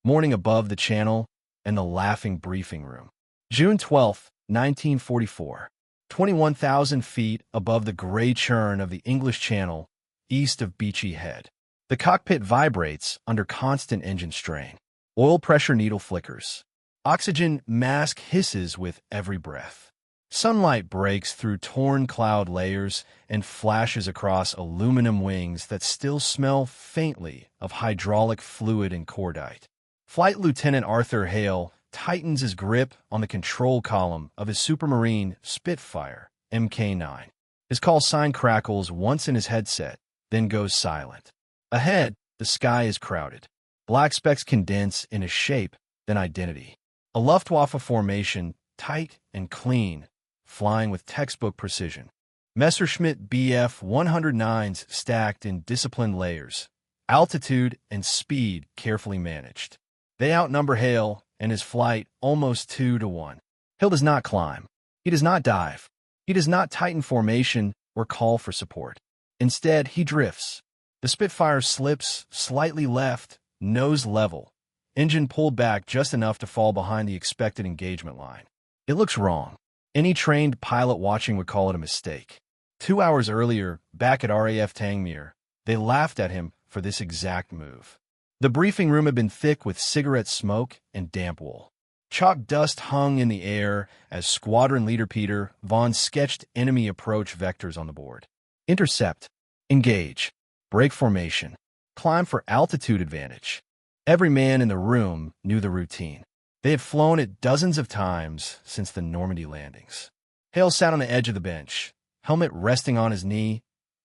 morning above the channel, and the laughing briefing room. June 12, 1944. 21,000 feet above the gray churn of the English Channel, east of Beachy Head. The cockpit vibrates under constant engine strain. Oil pressure needle flickers. Oxygen mask hisses with every breath. Sunlight breaks through torn cloud layers and flashes across aluminum wings that still smell faintly of hydraulic fluid and cordite. Flight Lieutenant Arthur Hale tightens his grip on the control column of his Supermarine Spitfire Mk9. His call sign crackles once in his headset, then goes silent. Ahead, the sky is crowded. Black specks condense in a shape, then identity. A Luftwaffe formation, tight and clean, flying with textbook precision. Messerschmitt Bf 109s stacked in disciplined layers, altitude and speed carefully managed. They outnumber Hale and his flight almost 2-1. Hale does not climb. He does not dive. He does not tighten formation or call for support. Instead, he drifts. The Spitfire slips slightly left, nose level, engine pulled back just enough to fall behind the expected engagement line. It looks wrong. Any trained pilot watching would call it a mistake. 2 hours earlier, back at RAF Tangmere, they laughed at him for this exact move. The briefing room had been thick with cigarette smoke and damp wool. Chalk dust hung in the air as Squadron Leader Peter Vaughn sketched enemy approach vectors on the board. Intercept, engage, break formation, climb for altitude advantage. Every man in the room knew the routine. They had flown it dozens of times since the Normandy landings. Hale sat on the edge of the bench, helmet resting on his knee,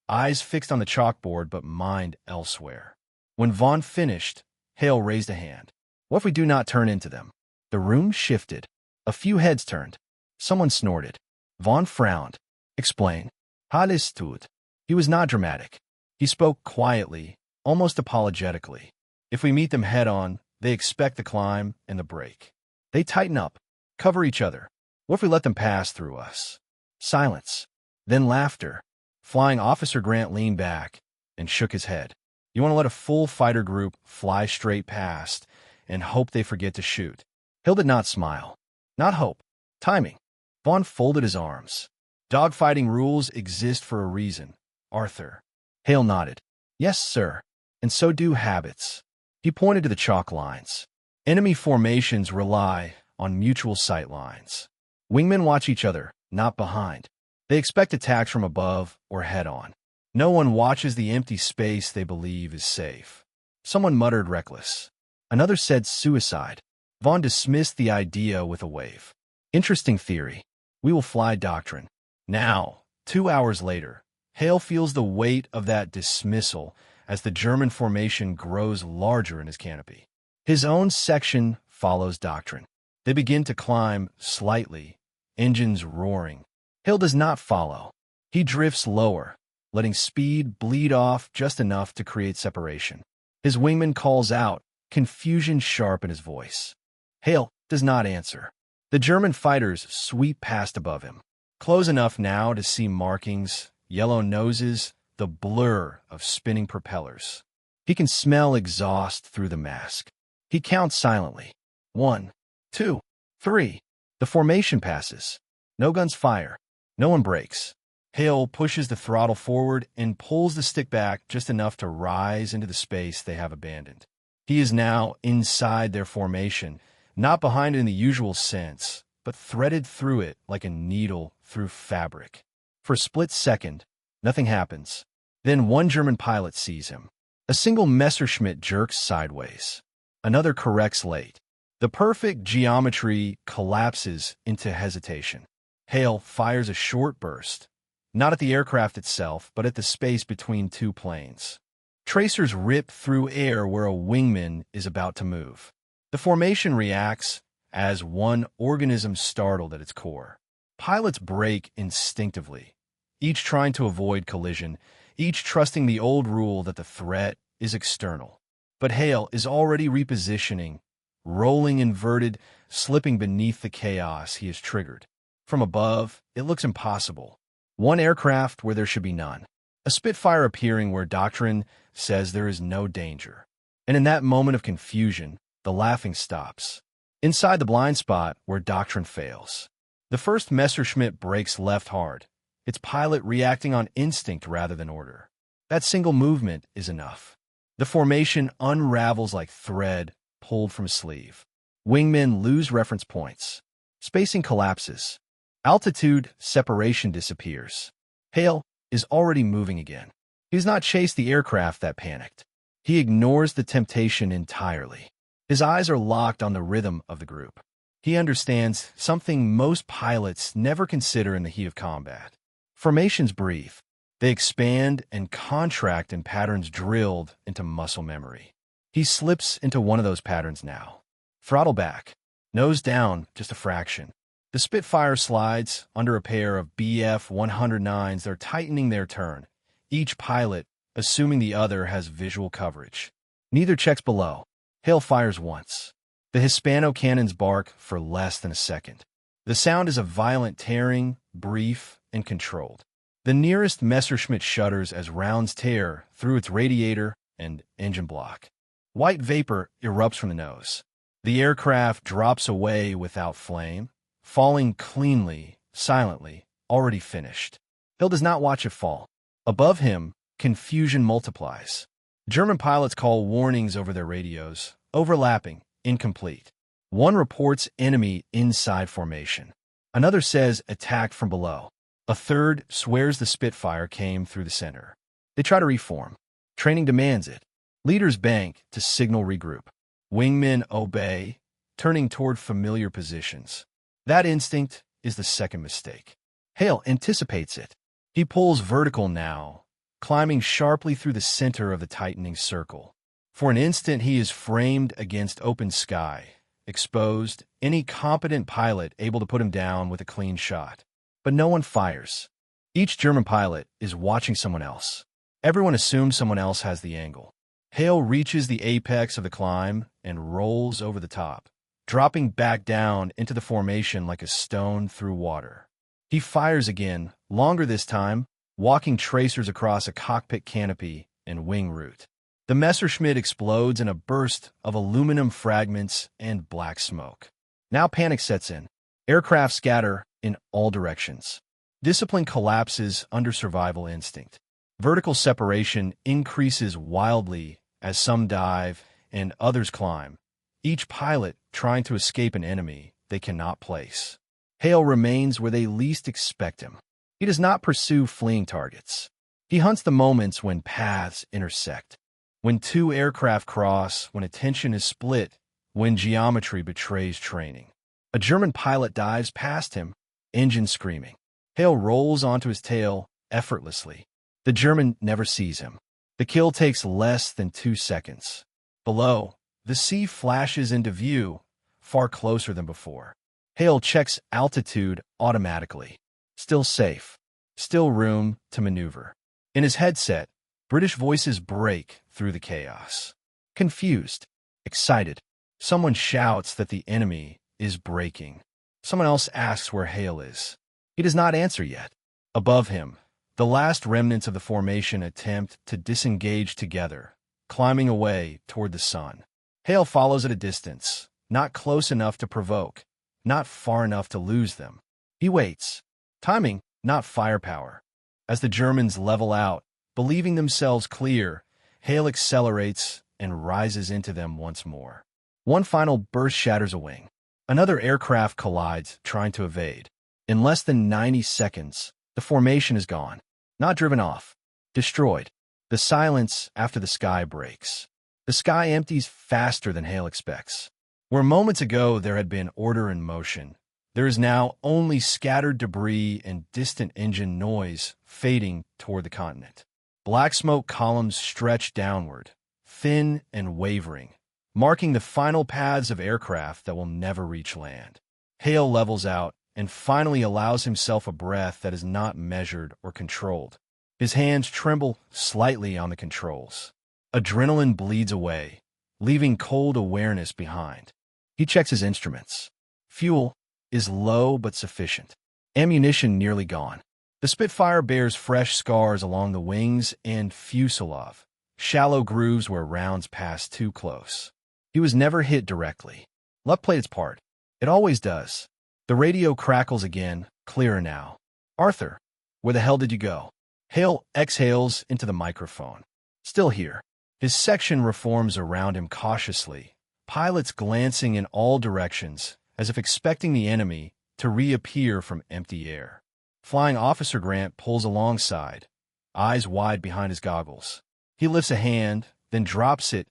eyes fixed on the chalkboard but mind elsewhere. When Vaughn finished, Hale raised a hand. What if we do not turn into them? The room shifted. A few heads turned. Someone snorted. Vaughn frowned. Explain. Alles tut. He was not dramatic. He spoke quietly, almost apologetically. If we meet them head-on, they expect the climb and the break. They tighten up, cover each other. What if we let them pass through us? Silence. Then laughter. Flying Officer Grant leaned back and shook his head. You want to let a full fighter group fly straight past and hope they forget to shoot. Hill did not smile. Not hope. Timing. Vaughn folded his arms. Dogfighting rules exist for a reason, Arthur. Hale nodded. Yes, sir. And so do habits. He pointed to the chalk lines. Enemy formations rely on mutual sight lines. Wingmen watch each other, not behind. They expect attacks from above or head-on. No one watches the empty space they believe is safe. Someone muttered reckless. Another said suicide. Vaughn dismissed the idea with a wave. Interesting theory. We will fly doctrine. Now, 2 hours later, Hale feels the weight of that dismissal as the German formation grows larger in his canopy. His own section follows doctrine. They begin to climb slightly, engines roaring. Hale does not follow. He drifts lower, letting speed bleed off just enough to create separation. His wingman calls out, confusion sharp in his voice. Hale does not answer. The German fighters sweep past above him, close enough now to see markings, yellow noses, the blur of spinning propellers. He can smell exhaust through the mask. He counts silently. 1, 2, 3. The formation passes. No guns fire. No one breaks. Hale pushes the throttle forward and pulls the stick back just enough to rise into the space they have abandoned. He is now inside their formation, not behind it in the usual sense, but threaded through it like a needle through fabric. For a split second, nothing happens. Then one German pilot sees him. A single Messerschmitt jerks sideways. Another corrects late. The perfect geometry collapses into hesitation. Hale fires a short burst, not at the aircraft itself, but at the space between two planes. Tracers rip through air where a wingman is about to move. The formation reacts as one organism startled at its core. Pilots brake instinctively, each trying to avoid collision, each trusting the old rule that the threat is external. But Hale is already repositioning, rolling inverted, slipping beneath the chaos he has triggered. From above, it looks impossible. One aircraft where there should be none. A Spitfire appearing where doctrine says there is no danger. And in that moment of confusion, the laughing stops. Inside the blind spot where doctrine fails. The first Messerschmitt brakes left hard, its pilot reacting on instinct rather than order. That single movement is enough. The formation unravels like thread pulled from a sleeve. Wingmen lose reference points. Spacing collapses. Altitude separation disappears. Hale is already moving again. He does not chase the aircraft that panicked. He ignores the temptation entirely. His eyes are locked on the rhythm of the group. He understands something most pilots never consider in the heat of combat. Formations breathe. They expand and contract in patterns drilled into muscle memory. He slips into one of those patterns now. Throttle back. Nose down just a fraction. The Spitfire slides under a pair of BF-109s that are tightening their turn, each pilot assuming the other has visual coverage. Neither checks below. Hale fires once. The Hispano cannons bark for less than a second. The sound is a violent tearing, brief, and controlled. The nearest Messerschmitt shudders as rounds tear through its radiator and engine block. White vapor erupts from the nose. The aircraft drops away without flame, falling cleanly, silently, already finished. Hale does not watch it fall. Above him, confusion multiplies. German pilots call warnings over their radios, overlapping, incomplete. One reports enemy inside formation. Another says attack from below. A third swears the Spitfire came through the center. They try to reform. Training demands it. Leaders bank to signal regroup. Wingmen obey, turning toward familiar positions. That instinct is the second mistake. Hale anticipates it. He pulls vertical now, climbing sharply through the center of the tightening circle. For an instant, he is framed against open sky, exposed, any competent pilot able to put him down with a clean shot. But no one fires. Each German pilot is watching someone else. Everyone assumes someone else has the angle. Hale reaches the apex of the climb and rolls over the top, dropping back down into the formation like a stone through water. He fires again, longer this time, walking tracers across a cockpit canopy and wing root. The Messerschmitt explodes in a burst of aluminum fragments and black smoke. Now panic sets in. Aircraft scatter in all directions. Discipline collapses under survival instinct. Vertical separation increases wildly as some dive and others climb, each pilot trying to escape an enemy they cannot place. Hale remains where they least expect him. He does not pursue fleeing targets. He hunts the moments when paths intersect, when two aircraft cross, when attention is split, when geometry betrays training. A German pilot dives past him, engine screaming. Hale rolls onto his tail effortlessly. The German never sees him. The kill takes less than 2 seconds. Below, the sea flashes into view, far closer than before. Hale checks altitude automatically. Still safe. Still room to maneuver. In his headset, British voices break through the chaos. Confused. Excited. Someone shouts that the enemy is breaking. Someone else asks where Hale is. He does not answer yet. Above him, the last remnants of the formation attempt to disengage together, climbing away toward the sun. Hale follows at a distance, not close enough to provoke, not far enough to lose them. He waits. Timing, not firepower. As the Germans level out, believing themselves clear, Hale accelerates and rises into them once more. One final burst shatters a wing. Another aircraft collides, trying to evade. In less than 90 seconds, the formation is gone. Not driven off. Destroyed. The silence after the sky breaks. The sky empties faster than Hale expects. Where moments ago there had been order and motion, there is now only scattered debris and distant engine noise fading toward the continent. Black smoke columns stretch downward, thin and wavering, marking the final paths of aircraft that will never reach land. Hale levels out and finally allows himself a breath that is not measured or controlled. His hands tremble slightly on the controls. Adrenaline bleeds away, leaving cold awareness behind. He checks his instruments. Fuel is low but sufficient. Ammunition nearly gone. The Spitfire bears fresh scars along the wings and fuselage, shallow grooves where rounds pass too close. He was never hit directly. Luck played its part. It always does. The radio crackles again, clearer now. "Arthur, where the hell did you go?" Hale exhales into the microphone. "Still here." His section reforms around him cautiously, pilots glancing in all directions, as if expecting the enemy to reappear from empty air. Flying Officer Grant pulls alongside, eyes wide behind his goggles. He lifts a hand, then drops it,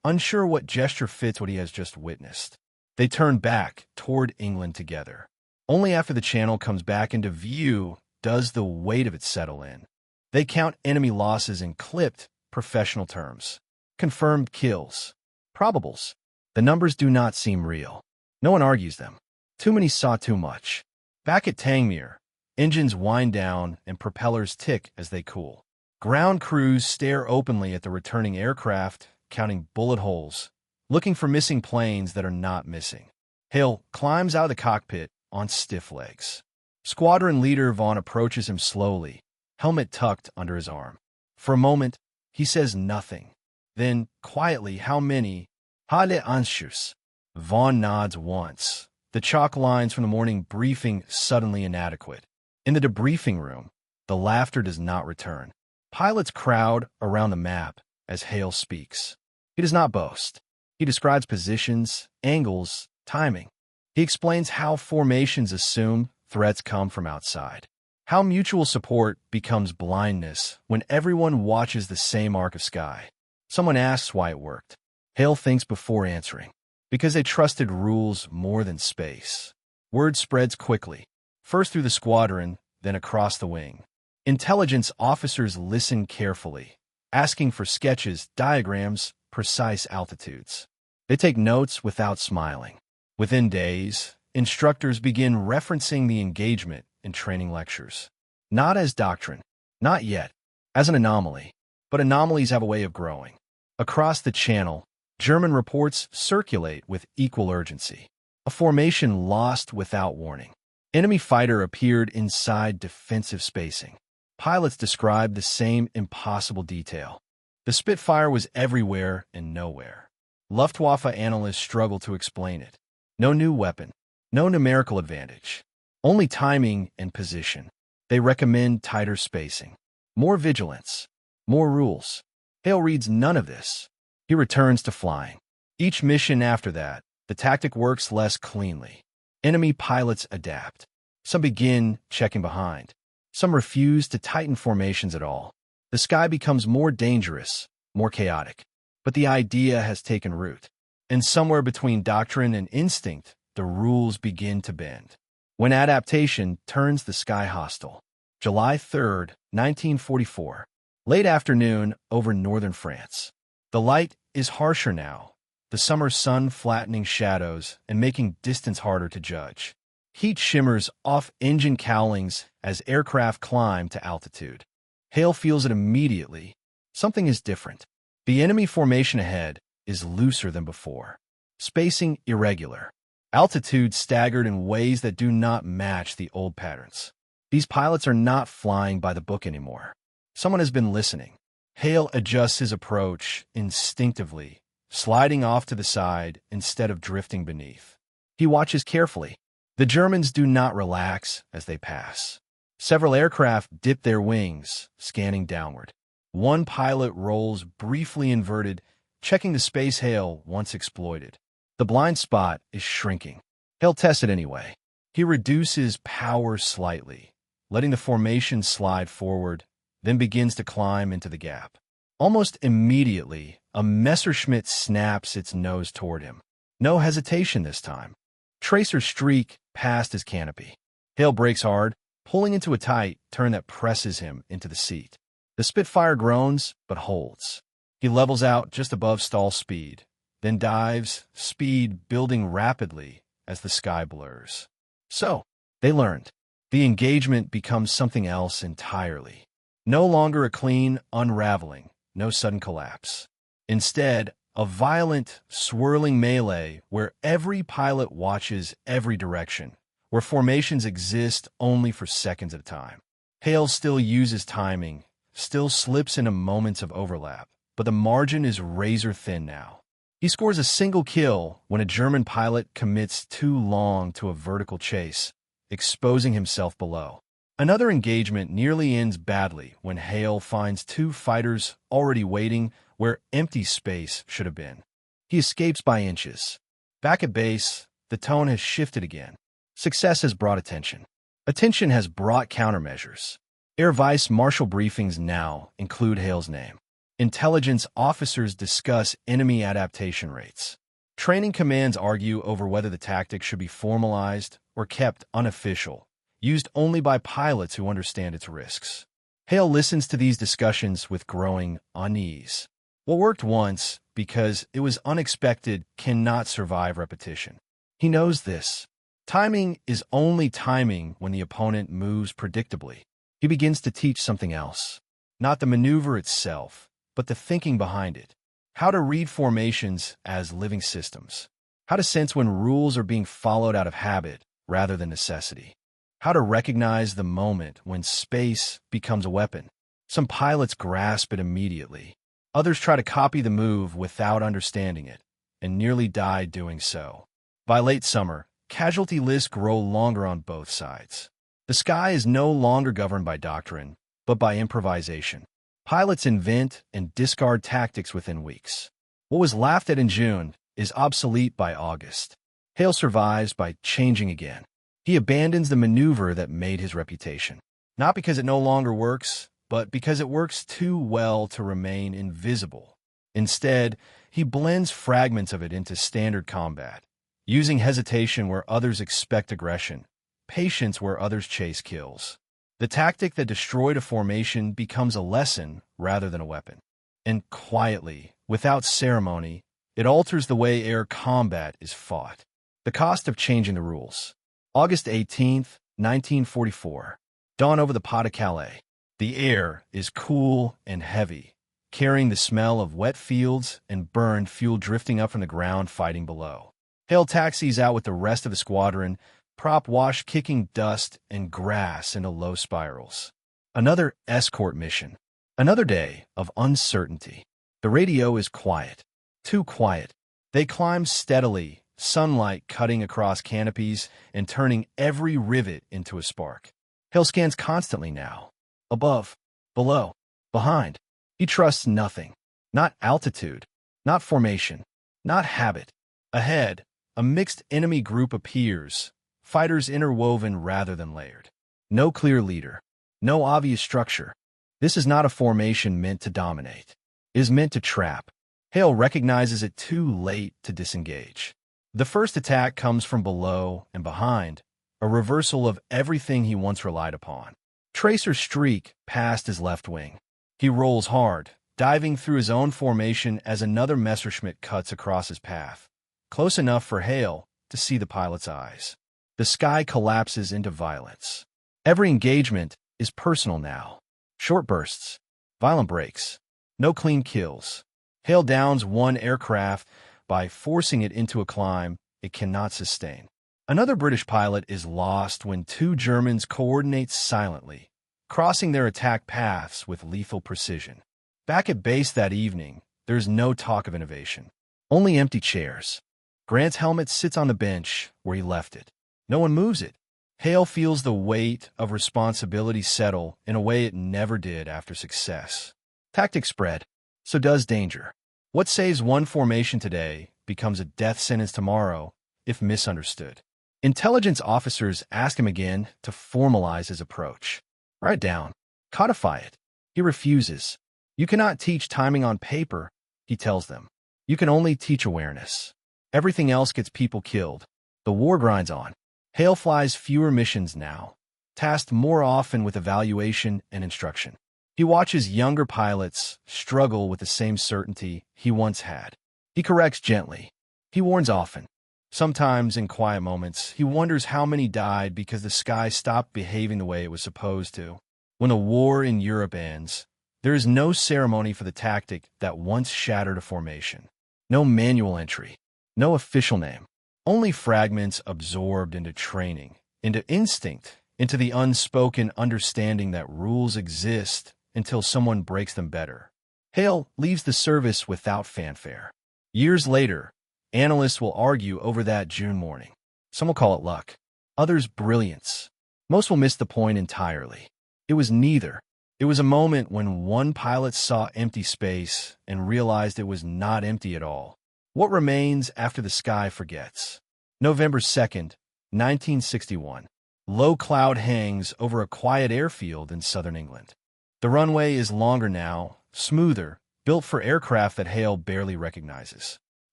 unsure what gesture fits what he has just witnessed. They turn back toward England together. Only after the channel comes back into view does the weight of it settle in. They count enemy losses in clipped, professional terms. Confirmed kills. Probables. The numbers do not seem real. No one argues them. Too many saw too much. Back at Tangmere, engines wind down and propellers tick as they cool. Ground crews stare openly at the returning aircraft, counting bullet holes, looking for missing planes that are not missing. Hale climbs out of the cockpit on stiff legs. Squadron leader Vaughn approaches him slowly, helmet tucked under his arm. For a moment, he says nothing. Then, quietly, "How many?" "Hale anxious." Vaughn nods once. The chalk lines from the morning briefing suddenly inadequate. In the debriefing room, the laughter does not return. Pilots crowd around the map as Hale speaks. He does not boast. He describes positions, angles, timing. He explains how formations assume threats come from outside. How mutual support becomes blindness when everyone watches the same arc of sky. Someone asks why it worked. Hale thinks before answering. Because they trusted rules more than space. Word spreads quickly, first through the squadron, then across the wing. Intelligence officers listen carefully, asking for sketches, diagrams, precise altitudes. They take notes without smiling. Within days, instructors begin referencing the engagement in training lectures. Not as doctrine, not yet, as an anomaly, but anomalies have a way of growing. Across the channel, German reports circulate with equal urgency. A formation lost without warning. Enemy fighter appeared inside defensive spacing. Pilots described the same impossible detail. The Spitfire was everywhere and nowhere. Luftwaffe analysts struggle to explain it. No new weapon, no numerical advantage, only timing and position. They recommend tighter spacing, more vigilance, more rules. Hale reads none of this. He returns to flying. Each mission after that, the tactic works less cleanly. Enemy pilots adapt. Some begin checking behind. Some refuse to tighten formations at all. The sky becomes more dangerous, more chaotic. But the idea has taken root. And somewhere between doctrine and instinct, the rules begin to bend. When adaptation turns the sky hostile. July 3rd, 1944. Late afternoon over northern France. The light is harsher now, the summer sun flattening shadows and making distance harder to judge. Heat shimmers off engine cowlings as aircraft climb to altitude. Hale feels it immediately. Something is different. The enemy formation ahead is looser than before. Spacing irregular. Altitude staggered in ways that do not match the old patterns. These pilots are not flying by the book anymore. Someone has been listening. Hale adjusts his approach instinctively, sliding off to the side instead of drifting beneath. He watches carefully. The Germans do not relax as they pass. Several aircraft dip their wings, scanning downward. One pilot rolls briefly inverted, checking the space Hale once exploited. The blind spot is shrinking. Hale tests it anyway. He reduces power slightly, letting the formation slide forward, then begins to climb into the gap. Almost immediately, a Messerschmitt snaps its nose toward him. No hesitation this time. Tracers streak past his canopy. Hale brakes hard, pulling into a tight turn that presses him into the seat. The Spitfire groans, but holds. He levels out just above stall speed, then dives, speed building rapidly as the sky blurs. So, they learned. The engagement becomes something else entirely. No longer a clean unraveling, no sudden collapse. Instead, a violent, swirling melee where every pilot watches every direction, where formations exist only for seconds at a time. Hale still uses timing, still slips into moments of overlap, but the margin is razor thin now. He scores a single kill when a German pilot commits too long to a vertical chase, exposing himself below. Another engagement nearly ends badly when Hale finds two fighters already waiting where empty space should have been. He escapes by inches. Back at base, the tone has shifted again. Success has brought attention. Attention has brought countermeasures. Air Vice Marshal briefings now include Hale's name. Intelligence officers discuss enemy adaptation rates. Training commands argue over whether the tactic should be formalized or kept unofficial, used only by pilots who understand its risks. Hale listens to these discussions with growing unease. What worked once, because it was unexpected, cannot survive repetition. He knows this. Timing is only timing when the opponent moves predictably. He begins to teach something else. Not the maneuver itself, but the thinking behind it. How to read formations as living systems. How to sense when rules are being followed out of habit rather than necessity. How to recognize the moment when space becomes a weapon. Some pilots grasp it immediately. Others try to copy the move without understanding it, and nearly die doing so. By late summer, casualty lists grow longer on both sides. The sky is no longer governed by doctrine, but by improvisation. Pilots invent and discard tactics within weeks. What was laughed at in June is obsolete by August. Hale survives by changing again. He abandons the maneuver that made his reputation. Not because it no longer works, but because it works too well to remain invisible. Instead, he blends fragments of it into standard combat, using hesitation where others expect aggression, patience where others chase kills. The tactic that destroyed a formation becomes a lesson rather than a weapon. And quietly, without ceremony, it alters the way air combat is fought. The cost of changing the rules. August 18th, 1944. Dawn over the Pas-de-Calais. The air is cool and heavy, carrying the smell of wet fields and burned fuel drifting up from the ground fighting below. Hale taxis out with the rest of the squadron, prop wash kicking dust and grass into low spirals. Another escort mission. Another day of uncertainty. The radio is quiet. Too quiet. They climb steadily, sunlight cutting across canopies and turning every rivet into a spark. Hale scans constantly now. Above, below, behind. He trusts nothing. Not altitude, not formation, not habit. Ahead, a mixed enemy group appears, fighters interwoven rather than layered. No clear leader, no obvious structure. This is not a formation meant to dominate. It is meant to trap. Hale recognizes it too late to disengage. The first attack comes from below and behind, a reversal of everything he once relied upon. Tracers streak past his left wing. He rolls hard, diving through his own formation as another Messerschmitt cuts across his path, close enough for Hale to see the pilot's eyes. The sky collapses into violence. Every engagement is personal now. Short bursts, violent breaks, no clean kills. Hale downs one aircraft by forcing it into a climb it cannot sustain. Another British pilot is lost when two Germans coordinate silently, crossing their attack paths with lethal precision. Back at base that evening, there's no talk of innovation. Only empty chairs. Grant's helmet sits on the bench where he left it. No one moves it. Hale feels the weight of responsibility settle in a way it never did after success. Tactics spread. So does danger. What saves one formation today becomes a death sentence tomorrow if misunderstood. Intelligence officers ask him again to formalize his approach. Write it down. Codify it. He refuses. You cannot teach timing on paper, he tells them. You can only teach awareness. Everything else gets people killed. The war grinds on. Hale flies fewer missions now, tasked more often with evaluation and instruction. He watches younger pilots struggle with the same certainty he once had. He corrects gently. He warns often. Sometimes, in quiet moments, he wonders how many died because the sky stopped behaving the way it was supposed to. When a war in Europe ends, there is no ceremony for the tactic that once shattered a formation. No manual entry. No official name. Only fragments absorbed into training, into instinct, into the unspoken understanding that rules exist until someone breaks them better. Hale leaves the service without fanfare. Years later, analysts will argue over that June morning. Some will call it luck, others brilliance. Most will miss the point entirely. It was neither. It was a moment when one pilot saw empty space and realized it was not empty at all. What remains after the sky forgets? November 2nd, 1961. Low cloud hangs over a quiet airfield in southern England. The runway is longer now, smoother, built for aircraft that Hale barely recognizes.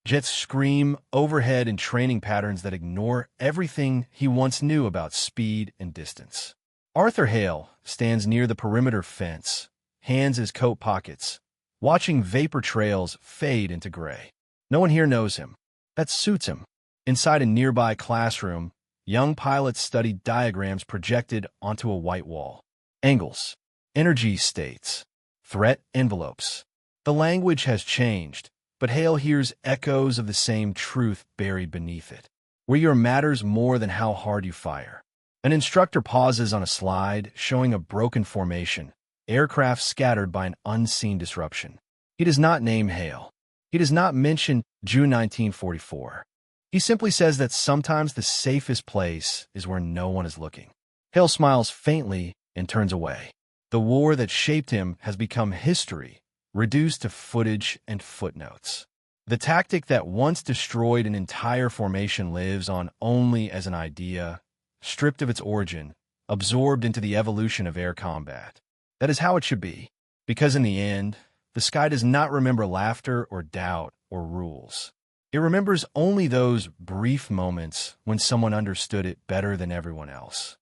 Jets scream overhead in training patterns that ignore everything he once knew about speed and distance. Arthur Hale stands near the perimeter fence, hands in his coat pockets, watching vapor trails fade into gray. No one here knows him. That suits him. Inside a nearby classroom, young pilots study diagrams projected onto a white wall. Angles, energy states, threat envelopes. The language has changed, but Hale hears echoes of the same truth buried beneath it. Where your matters more than how hard you fire. An instructor pauses on a slide, showing a broken formation, aircraft scattered by an unseen disruption. He does not name Hale. He does not mention June 1944. He simply says that sometimes the safest place is where no one is looking. Hale smiles faintly and turns away. The war that shaped him has become history, reduced to footage and footnotes. The tactic that once destroyed an entire formation lives on only as an idea, stripped of its origin, absorbed into the evolution of air combat. That is how it should be, because in the end, the sky does not remember laughter or doubt or rules. It remembers only those brief moments when someone understood it better than everyone else.